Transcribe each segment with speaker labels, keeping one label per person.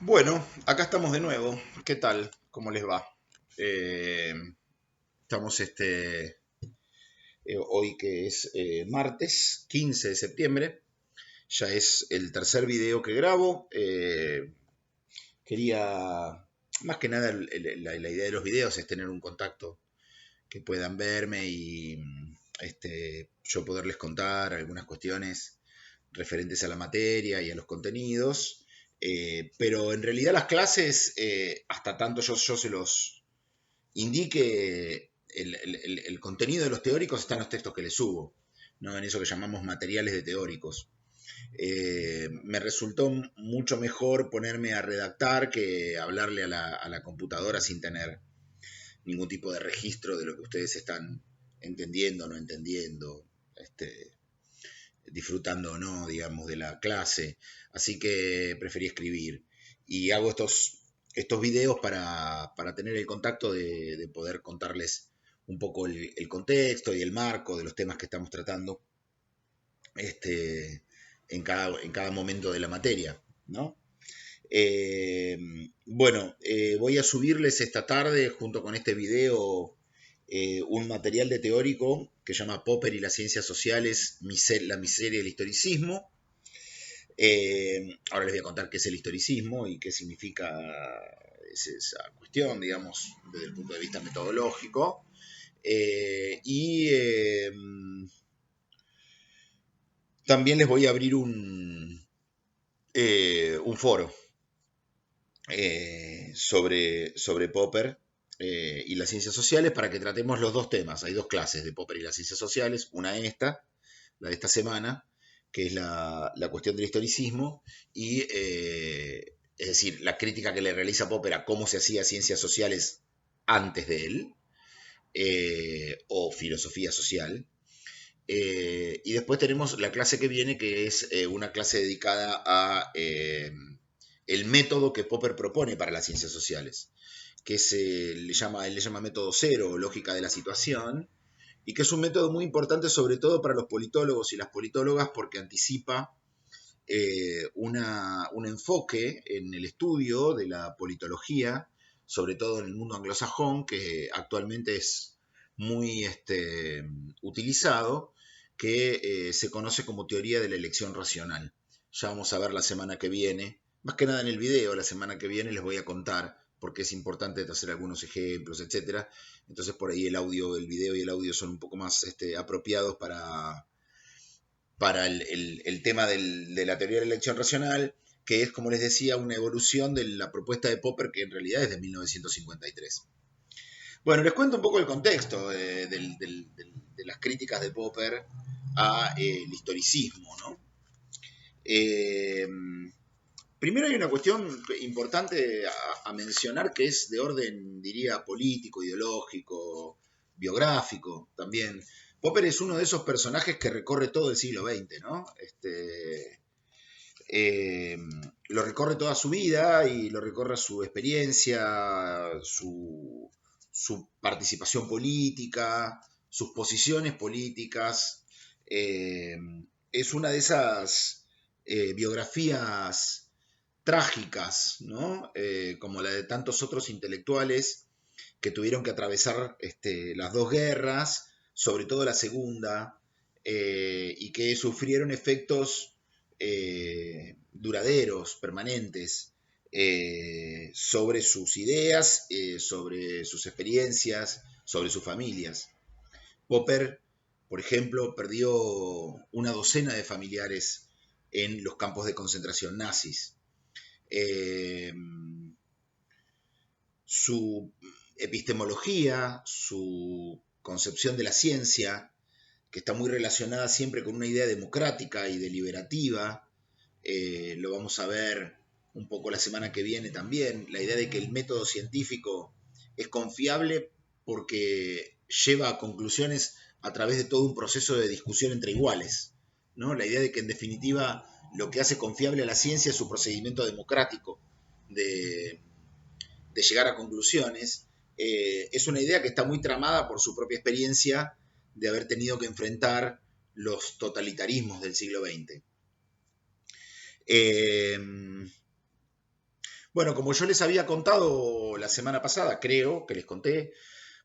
Speaker 1: Bueno, acá estamos de nuevo. ¿Qué tal? ¿Cómo les va? Eh, estamos hoy que es martes 15 de septiembre. Ya es el tercer video que grabo. Quería, más que nada, la idea de los videos es tener un contacto que puedan verme y yo poderles contar algunas cuestiones referentes a la materia y a los contenidos. Pero en realidad las clases, hasta tanto yo se los indique, el contenido de los teóricos está en los textos que les subo, ¿no? En eso que llamamos materiales de teóricos. Me resultó mucho mejor ponerme a redactar que hablarle a la computadora sin tener ningún tipo de registro de lo que ustedes están entendiendo o no entendiendo. Disfrutando o no, digamos, de la clase. Así que preferí escribir. Y hago estos videos para tener el contacto de poder contarles un poco el contexto y el marco de los temas que estamos tratando este, en cada momento de la materia, ¿no? Voy a subirles esta tarde, junto con este video, un material de teórico que se llama Popper y las ciencias sociales, la miseria y el historicismo. Ahora les voy a contar qué es el historicismo y qué significa esa cuestión, digamos, desde el punto de vista metodológico. También les voy a abrir un foro sobre Popper y las ciencias sociales para que tratemos los dos temas. Hay dos clases de Popper y las ciencias sociales, una la de esta semana, que es la cuestión del historicismo, y es decir, la crítica que le realiza Popper a cómo se hacía ciencias sociales antes de él, o filosofía social. Y después tenemos la clase que viene, que es una clase dedicada a el método que Popper propone para las ciencias sociales, que él le llama método cero, o lógica de la situación, y que es un método muy importante sobre todo para los politólogos y las politólogas porque anticipa un enfoque en el estudio de la politología, sobre todo en el mundo anglosajón, que actualmente es muy utilizado, que se conoce como teoría de la elección racional. Ya vamos a ver la semana que viene, más que nada en el video, la semana que viene les voy a contar porque es importante hacer algunos ejemplos, etcétera. Entonces por ahí el video y el audio son un poco más apropiados para el tema de la teoría de la elección racional, que es, como les decía, una evolución de la propuesta de Popper, que en realidad es de 1953. Bueno, les cuento un poco el contexto de las críticas de Popper a el historicismo, ¿no? Eh, Primero hay una cuestión importante a mencionar que es de orden, diría, político, ideológico, biográfico también. Popper es uno de esos personajes que recorre todo el siglo XX, ¿no? Eh, lo recorre toda su vida y lo recorre su experiencia, su participación política, sus posiciones políticas. Eh, es una de esas biografías trágicas, ¿no? Como la de tantos otros intelectuales que tuvieron que atravesar las dos guerras, sobre todo la segunda, y que sufrieron efectos duraderos, permanentes, sobre sus ideas, sobre sus experiencias, sobre sus familias. Popper, por ejemplo, perdió una docena de familiares en los campos de concentración nazis. Eh, su epistemología, su concepción de la ciencia, que está muy relacionada siempre con una idea democrática y deliberativa, lo vamos a ver un poco la semana que viene también, la idea de que el método científico es confiable porque lleva a conclusiones a través de todo un proceso de discusión entre iguales, ¿no? La idea de que en definitiva lo que hace confiable a la ciencia es su procedimiento democrático de, de llegar a conclusiones, es una idea que está muy tramada por su propia experiencia de haber tenido que enfrentar los totalitarismos del siglo XX. Eh, Bueno, como yo les había contado la semana pasada, creo que les conté,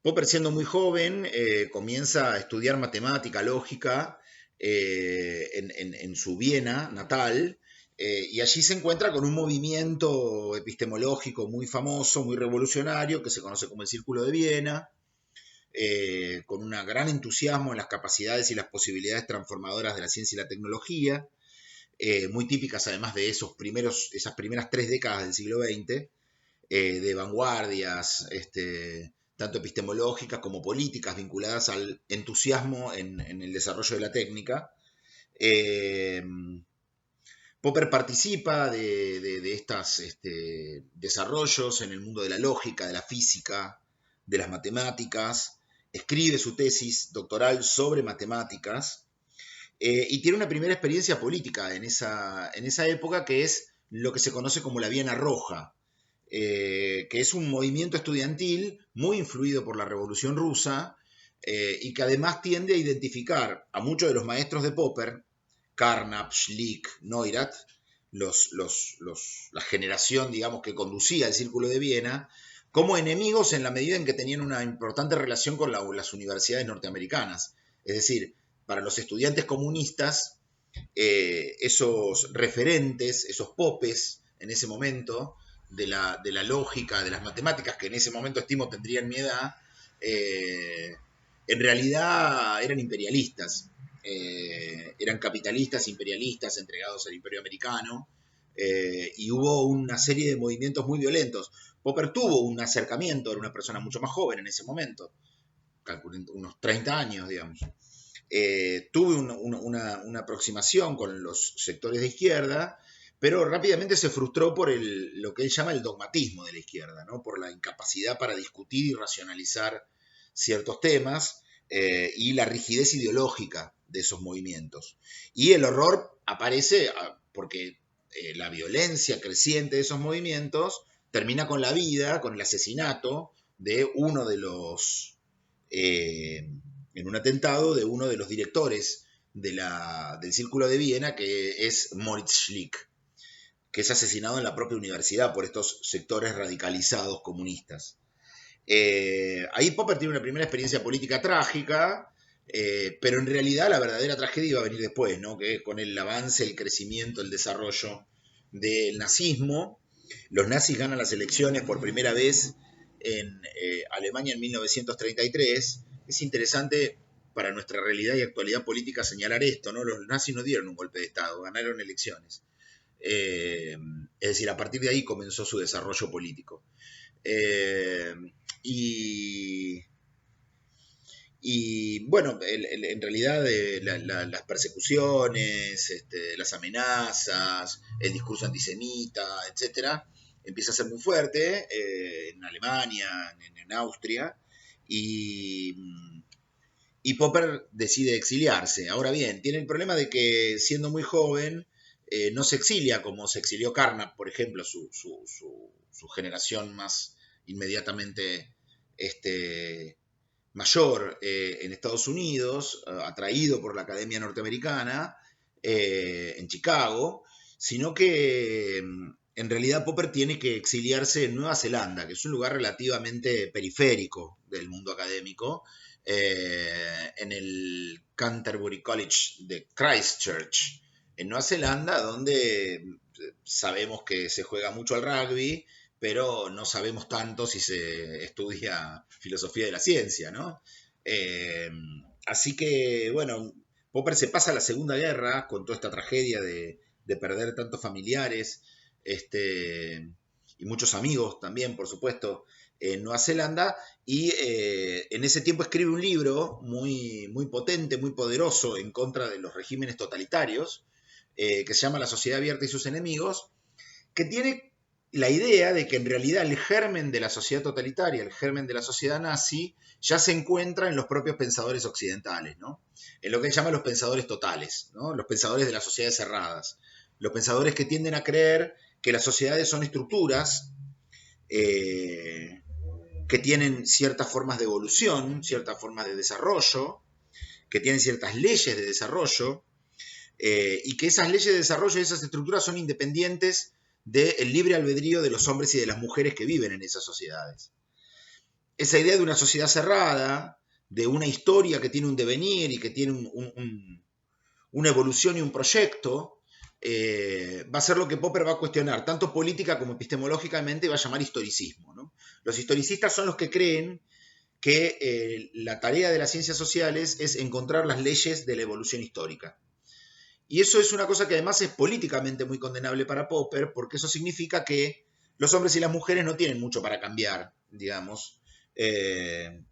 Speaker 1: Popper siendo muy joven comienza a estudiar matemática, lógica en su Viena natal y allí se encuentra con un movimiento epistemológico muy famoso, muy revolucionario, que se conoce como el Círculo de Viena, con un gran entusiasmo en las capacidades y las posibilidades transformadoras de la ciencia y la tecnología, muy típicas además de esas primeras 3 décadas del siglo XX, de vanguardias, tanto epistemológicas como políticas, vinculadas al entusiasmo en el desarrollo de la técnica. Eh, Popper participa de estos desarrollos en el mundo de la lógica, de la física, de las matemáticas, escribe su tesis doctoral sobre matemáticas y tiene una primera experiencia política en esa época que es lo que se conoce como la Viena Roja, que es un movimiento estudiantil muy influido por la Revolución Rusa y que además tiende a identificar a muchos de los maestros de Popper, Carnap, Schlick, Neurath, la generación, digamos, que conducía el Círculo de Viena, como enemigos en la medida en que tenían una importante relación con las universidades norteamericanas. Es decir, para los estudiantes comunistas, esos referentes, esos popes en ese momento, de la lógica, de las matemáticas, que en ese momento estimo tendrían mi edad, en realidad eran imperialistas, eran capitalistas, imperialistas, entregados al imperio americano, y hubo una serie de movimientos muy violentos. Popper tuvo un acercamiento, era una persona mucho más joven en ese momento, calculen unos 30 años, digamos. Tuve una aproximación con los sectores de izquierda, pero rápidamente se frustró por lo que él llama el dogmatismo de la izquierda, ¿no? Por la incapacidad para discutir y racionalizar ciertos temas y la rigidez ideológica de esos movimientos. Y el horror aparece porque la violencia creciente de esos movimientos termina con la vida, con el asesinato de uno de los en un atentado de uno de los directores del Círculo de Viena, que es Moritz Schlick, que es asesinado en la propia universidad por estos sectores radicalizados comunistas. Ahí Popper tiene una primera experiencia política trágica, pero en realidad la verdadera tragedia iba a venir después, ¿no? Que es con el avance, el crecimiento, el desarrollo del nazismo. Los nazis ganan las elecciones por primera vez en Alemania en 1933. Es interesante para nuestra realidad y actualidad política señalar esto, ¿no? Los nazis no dieron un golpe de Estado, ganaron elecciones. Es decir, a partir de ahí comenzó su desarrollo político. Eh, y, y, bueno, en realidad las persecuciones, las amenazas, el discurso antisemita, etcétera, empieza a ser muy fuerte en Alemania, en Austria, y, y Popper decide exiliarse. Ahora bien, tiene el problema de que siendo muy joven no se exilia como se exilió Carnap, por ejemplo, su generación más inmediatamente mayor en Estados Unidos, atraído por la Academia Norteamericana en Chicago, sino que en realidad Popper tiene que exiliarse en Nueva Zelanda, que es un lugar relativamente periférico del mundo académico, en el Canterbury College de Christchurch, en Nueva Zelanda, donde sabemos que se juega mucho al rugby, pero no sabemos tanto si se estudia filosofía de la ciencia, ¿no? Eh, Así que, bueno, Popper se pasa la Segunda Guerra con toda esta tragedia de perder tantos familiares y muchos amigos también, por supuesto, en Nueva Zelanda, y en ese tiempo escribe un libro muy, muy potente, muy poderoso en contra de los regímenes totalitarios, que se llama La Sociedad Abierta y sus enemigos, que tiene la idea de que en realidad el germen de la sociedad totalitaria, el germen de la sociedad nazi, ya se encuentra en los propios pensadores occidentales, ¿no? En lo que él llama los pensadores totales, ¿no? Los pensadores de las sociedades cerradas, los pensadores que tienden a creer que las sociedades son estructuras que tienen ciertas formas de evolución, ciertas formas de desarrollo, que tienen ciertas leyes de desarrollo, y que esas leyes de desarrollo y esas estructuras son independientes del libre albedrío de los hombres y de las mujeres que viven en esas sociedades. Esa idea de una sociedad cerrada, de una historia que tiene un devenir y que tiene una evolución y un proyecto, va a ser lo que Popper va a cuestionar, tanto política como epistemológicamente, va a llamar historicismo, ¿no? Los historicistas son los que creen que la tarea de las ciencias sociales es encontrar las leyes de la evolución histórica. Y eso es una cosa que además es políticamente muy condenable para Popper, porque eso significa que los hombres y las mujeres no tienen mucho para cambiar, digamos, en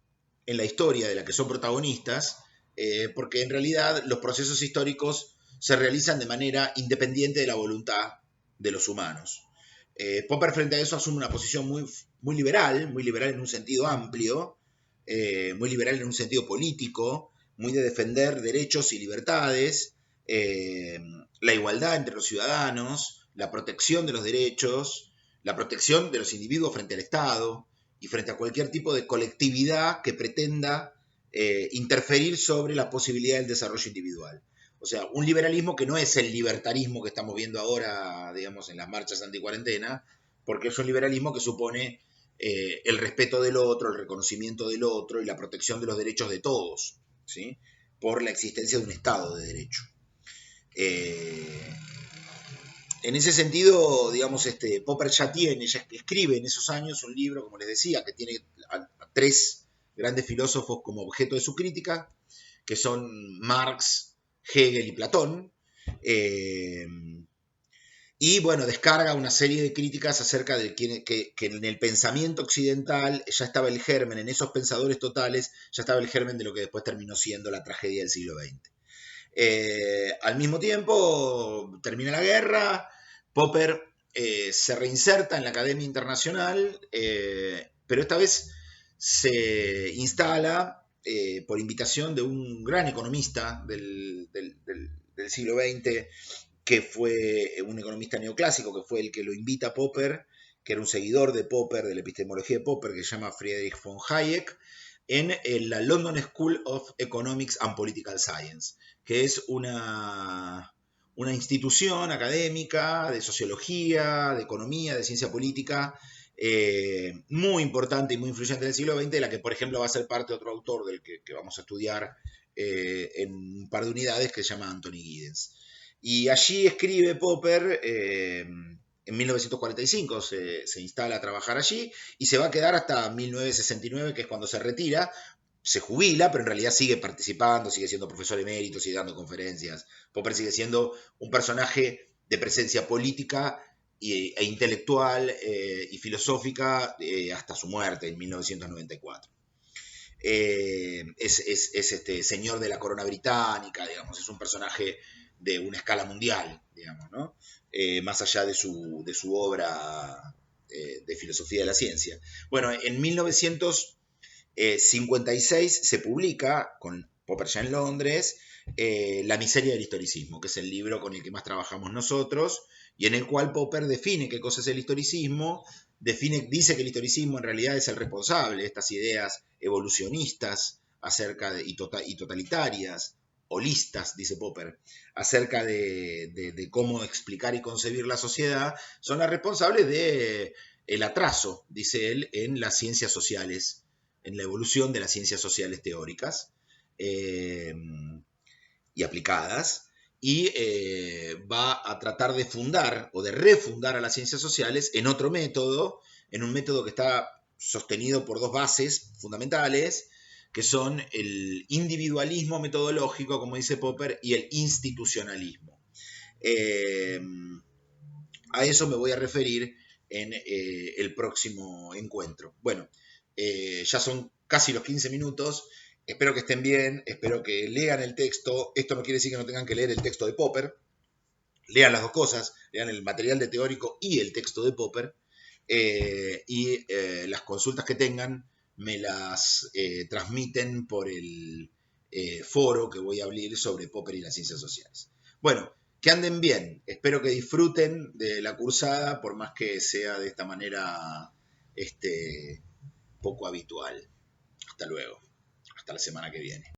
Speaker 1: la historia de la que son protagonistas, porque en realidad los procesos históricos se realizan de manera independiente de la voluntad de los humanos. Popper frente a eso asume una posición muy liberal en un sentido amplio, muy liberal en un sentido político, muy de defender derechos y libertades, la igualdad entre los ciudadanos, la protección de los derechos, la protección de los individuos frente al Estado y frente a cualquier tipo de colectividad que pretenda interferir sobre la posibilidad del desarrollo individual. O sea, un liberalismo que no es el libertarismo que estamos viendo ahora, digamos, en las marchas anticuarentena, porque es un liberalismo que supone el respeto del otro, el reconocimiento del otro y la protección de los derechos de todos, ¿sí? Por la existencia de un Estado de derecho. En ese sentido, digamos, Popper ya escribe en esos años un libro, como les decía, que tiene a tres grandes filósofos como objeto de su crítica, que son Marx, Hegel y Platón. Y bueno, descarga una serie de críticas acerca de que en el pensamiento occidental ya estaba el germen, en esos pensadores totales, ya estaba el germen de lo que después terminó siendo la tragedia del siglo XX. Al mismo tiempo, termina la guerra, Popper se reinserta en la Academia Internacional, pero esta vez se instala por invitación de un gran economista del siglo XX, que fue un economista neoclásico, que fue el que lo invita a Popper, que era un seguidor de Popper, de la epistemología de Popper, que se llama Friedrich von Hayek, en la London School of Economics and Political Science, que es una institución académica de sociología, de economía, de ciencia política, muy importante y muy influyente en el siglo XX, de la que, por ejemplo, va a ser parte otro autor del que vamos a estudiar en un par de unidades, que se llama Anthony Giddens. Y allí escribe Popper, en 1945 se instala a trabajar allí y se va a quedar hasta 1969, que es cuando se retira. Se jubila, pero en realidad sigue participando, sigue siendo profesor emérito, sigue dando conferencias. Popper sigue siendo un personaje de presencia política e intelectual y filosófica hasta su muerte en 1994. Es señor de la corona británica, digamos, es un personaje de una escala mundial, digamos, ¿no? Más allá de su obra de filosofía de la ciencia. Bueno, en 1956 se publica, con Popper ya en Londres, La miseria del historicismo, que es el libro con el que más trabajamos nosotros, y en el cual Popper define qué cosa es el historicismo, dice que el historicismo en realidad es el responsable de estas ideas evolucionistas y totalitarias, holistas, dice Popper, acerca de cómo explicar y concebir la sociedad, son las responsables del atraso, dice él, en las ciencias sociales, en la evolución de las ciencias sociales teóricas y aplicadas, y va a tratar de fundar o de refundar a las ciencias sociales en otro método, en un método que está sostenido por dos bases fundamentales, que son el individualismo metodológico, como dice Popper, y el institucionalismo. A eso me voy a referir en el próximo encuentro. Bueno, ya son casi los 15 minutos. Espero que estén bien, espero que lean el texto. Esto no quiere decir que no tengan que leer el texto de Popper. Lean las dos cosas, lean el material de teórico y el texto de Popper. Y las consultas que tengan me las transmiten por el foro que voy a abrir sobre Popper y las ciencias sociales. Bueno, que anden bien. Espero que disfruten de la cursada, por más que sea de esta manera poco habitual. Hasta luego. Hasta la semana que viene.